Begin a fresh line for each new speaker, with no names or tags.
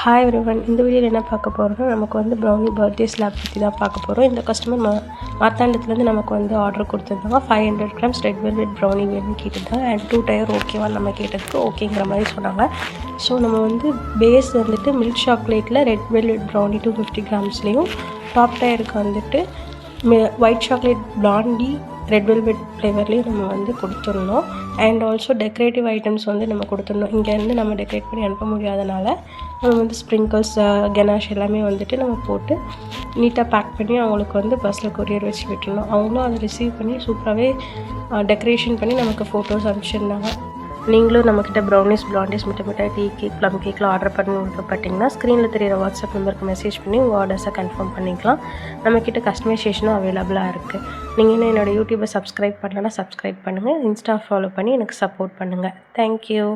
Hi everyone, இந்த வீடியோவில் என்ன பார்க்க போகிறோம்னா நமக்கு வந்து ப்ரௌனி பர்த்டே ஸ்லாப் பற்றி தான் பார்க்க போகிறோம். இந்த கஸ்டமர் மார்த்தாண்டத்துலேருந்து நமக்கு வந்து ஆர்டர் கொடுத்துருந்தாங்க. 500 grams ரெட் வெல்வெட் ப்ரௌனி வேணும்னு கேட்டிருந்தாங்க. அண்ட் 2 டயர் ஓகேவா நம்ம கேட்டதுக்கு ஓகேங்கிற மாதிரி சொன்னாங்க. ஸோ நம்ம வந்து பேஸ் வந்துட்டு மில்க் சாக்லேட்டில் red velvet brownie 250 grams top டயருக்கு வந்துட்டு white chocolate blondie red velvet ஃப்ளேவர்லேயும் நம்ம வந்து கொடுத்துருந்தோம். அண்ட் ஆல்சோ டெக்கரேட்டிவ் ஐட்டம்ஸ் வந்து நம்ம கொடுத்துருந்தோம். இங்கேருந்து நம்ம டெக்கரேட் பண்ணி அனுப்ப முடியாதனால நம்ம வந்து ஸ்ப்ரிங்கிள்ஸ் கெனாஷ் எல்லாமே வந்துட்டு நம்ம போட்டு நீட்டாக பேக் பண்ணி அவங்களுக்கு வந்து பஸ்ஸில் கொரியர் வச்சு விட்டுருந்தோம். அவங்களும் அதை ரிசீவ் பண்ணி சூப்பராகவே டெக்கரேஷன் பண்ணி நமக்கு ஃபோட்டோஸ் அனுப்பிச்சிருந்தாங்க. நீங்களும் நம்மக்கிட்ட ப்ரௌனிஸ், பிளாண்டிஸ், மிட்டாய், டீ கேக், ப்ளம் கேக்லாம் ஆர்டர் பண்ணி விருப்பப்பட்டிங்கன்னா ஸ்க்ரீனில் தெரியிற வாட்ஸ்அப் நம்பருக்கு மெசேஜ் பண்ணி உங்கள் ஆர்டர்ஸை கன்ஃபார்ம் பண்ணிக்கலாம். நம்மக்கிட்ட கஸ்டமைசேஷனும் அவைலபிளாக இருக்குது. நீங்கள் இன்னும் என்னோடய யூடியூப்பை சப்ஸ்கிரைப் பண்ணலன்னா சப்ஸ்கிரைப் பண்ணுங்கள். இன்ஸ்டா ஃபாலோ பண்ணி எனக்கு சப்போர்ட் பண்ணுங்கள். தேங்க்யூ.